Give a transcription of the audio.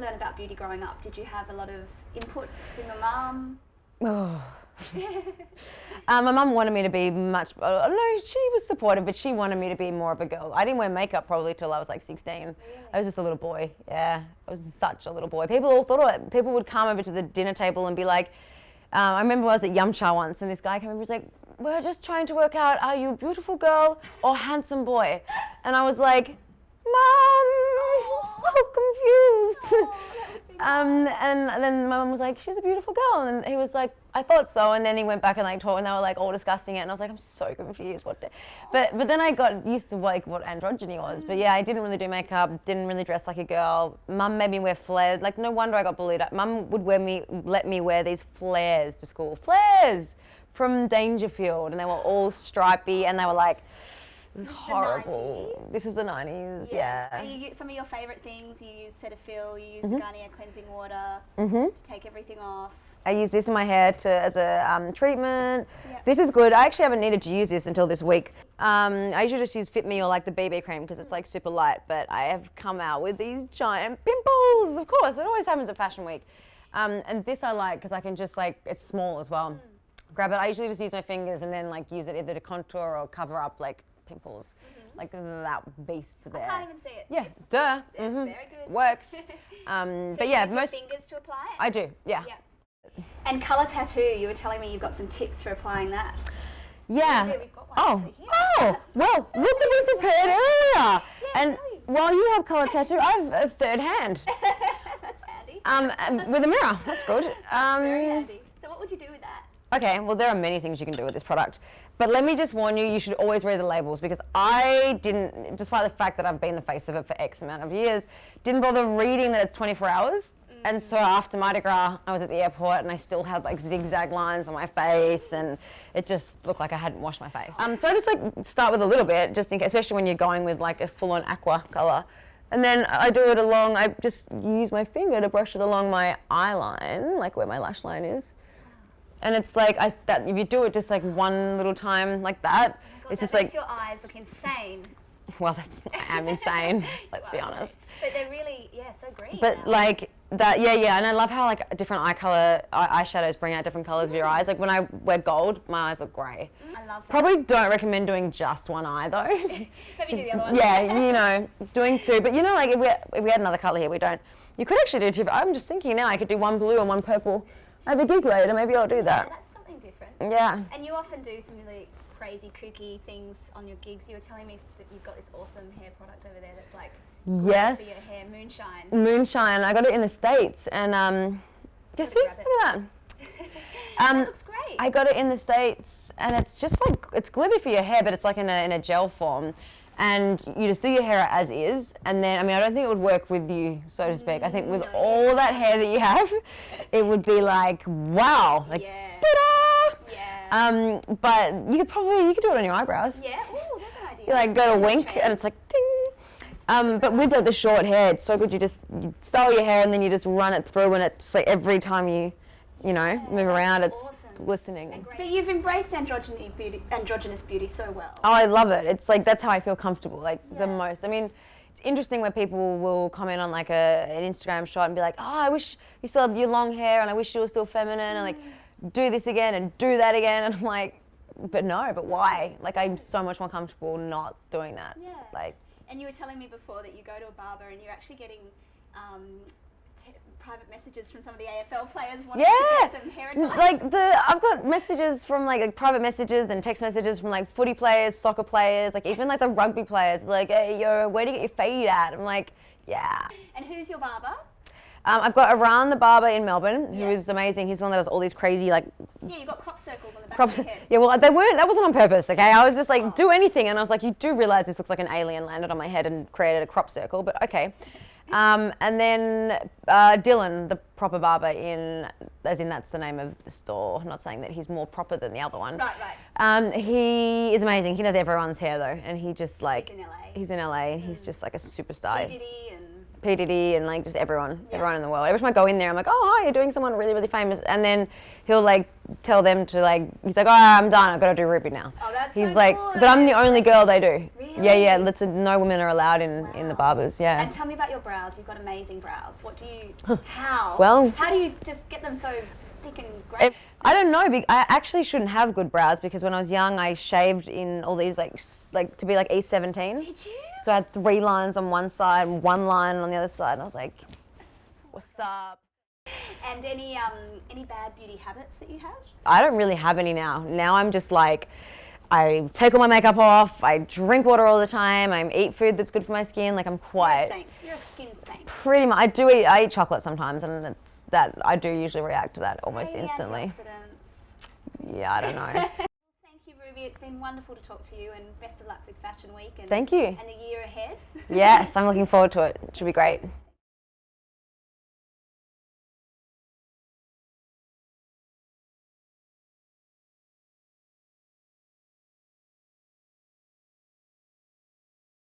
learn about beauty growing up? Did you have a lot of input from your mum? Oh. My mum wanted me to be much, no, she was supportive, but she wanted me to be more of a girl. I didn't wear makeup probably till I was like 16. Really? I was just a little boy, yeah. I was such a little boy. People all thought of it. People would come over to the dinner table and be like, I remember I was at Yum Cha once and this guy came over and was like, we're just trying to work out, are you a beautiful girl or handsome boy? And I was like, Mum, I'm so confused. And then my mum was like, she's a beautiful girl. And he was like, I thought so. And then he went back and like talked and they were like all discussing it. And I was like, I'm so confused. But then I got used to like what androgyny was. But yeah, I didn't really do makeup, didn't really dress like a girl. Mum made me wear flares. Like no wonder I got bullied. Mum would let me wear these flares to school. Flares from Dangerfield. And they were all stripy and they were like, this is horrible. This is the 90s, yeah. And some of your favourite things, you use Cetaphil, you use the Garnier cleansing water to take everything off. I use this in my hair as a treatment. Yep. This is good. I actually haven't needed to use this until this week. I usually just use Fit Me or like the BB cream because it's like super light, but I have come out with these giant pimples. Of course, it always happens at Fashion Week. And this I like because I can just like, it's small as well. Grab it. I usually just use my fingers and then like use it either to contour or cover up like pimples, like that beast there. I can't even see it. Yeah, It's very good. Works. So but yeah, you use your fingers to apply it? I do, yeah. And colour tattoo, you were telling me you've got some tips for applying that. Yeah. Yeah, we've got one actually here. Well, look what we prepared earlier. And while you have colour tattoo, I have a third hand. That's handy. With a mirror. That's good. Very handy. So what would you do with that? Okay, well, there are many things you can do with this product. But let me just warn you, you should always read the labels because I didn't, despite the fact that I've been the face of it for X amount of years, didn't bother reading that it's 24 hours. And so after Mardi Gras, I was at the airport and I still had like zigzag lines on my face and it just looked like I hadn't washed my face. So I just like start with a little bit, just in case, especially when you're going with like a full-on aqua color. And then I do it along, I just use my finger to brush it along my eye line, like where my lash line is. And it's like, if you do it just like one little time like that, it's just like... makes your eyes look insane. Well, I am insane, let's be honest. But they're really, so green. But like that, and I love how like different eyeshadows bring out different colors of your eyes. Like when I wear gold, my eyes look grey. I love that. Probably don't recommend doing just one eye though. Maybe do the other one. Yeah, doing two. But like if we had another colour here, we don't. You could actually do two. I'm just thinking now I could do one blue and one purple. I have a gig later, maybe I'll do that. Yeah, that's something different. Yeah. And you often do some really crazy, kooky things on your gigs. You were telling me that you've got this awesome hair product over there that's like yes. for your hair, Moonshine. Moonshine. I got it in the States, and just see, look at that. That looks great. I got it in the States, and it's just like it's glitter for your hair, but it's like in a gel form. And you just do your hair as is, and then, I don't think it would work with you, so to speak. I think with all that hair that you have, it would be like, wow, like, ta-da! Yeah. But you could do it on your eyebrows. Yeah, ooh, that's an idea. You like go to wink, and it's like, ding! But with like the short hair, it's so good, you style your hair, and then you just run it through, and it's like every time you move around, it's awesome. glistening. But you've embraced androgynous beauty so well. Oh, I love it. It's like, that's how I feel comfortable, like the most. It's interesting where people will comment on like an Instagram shot and be like, oh, I wish you still had your long hair and I wish you were still feminine and like do this again and do that again. And I'm like, but why? Like I'm so much more comfortable not doing that. Yeah. Like. And you were telling me before that you go to a barber and you're actually getting private messages from some of the AFL players wanting to get some hair advice. Like I've got messages from like private messages and text messages from like footy players, soccer players, like even like the rugby players. Like, hey, where do you get your fade at? I'm like, yeah. And who's your barber? I've got Aran the barber in Melbourne, who is amazing. He's the one that does all these crazy like. Yeah, you got crop circles on the back of your head. Yeah, well, that wasn't on purpose. Okay, I was just like, do anything, and I was like, you do realize this looks like an alien landed on my head and created a crop circle, but okay. And then Dylan, the proper barber as in that's the name of the store. I'm not saying that he's more proper than the other one. Right. He is amazing. He does everyone's hair though, and he just like he's in LA. And he's just like a superstar. P. Diddy and like just everyone in the world. Every time I go in there, I'm like, oh hi, you're doing someone really, really famous, and then he'll like tell them to like, he's like, oh, I'm done. I've got to do Ruby now. Oh, that's he's so like, cool. but I'm the only girl they do. Really? Yeah. No women are allowed in the barbers. Yeah. And tell me about your brows. You've got amazing brows. What do you? How? Well, how do you just get them so thick and great? I don't know. I actually shouldn't have good brows because when I was young, I shaved in all these like to be like E17. Did you? So I had 3 lines on one side and 1 line on the other side, and I was like, "What's up?" And any bad beauty habits that you have? I don't really have any now. Now I'm just like, I take all my makeup off. I drink water all the time. I eat food that's good for my skin. Like I'm You're a quite. saint. You're a skin saint. Pretty much. I eat chocolate sometimes, and it's that I do usually react to that almost Maybe instantly. antioxidants. Yeah, I don't know. Thank you, Ruby. It's been wonderful to talk to you, and best of luck with Fashion Week and Thank you. and the year ahead. Yes, I'm looking forward to it. It should be great.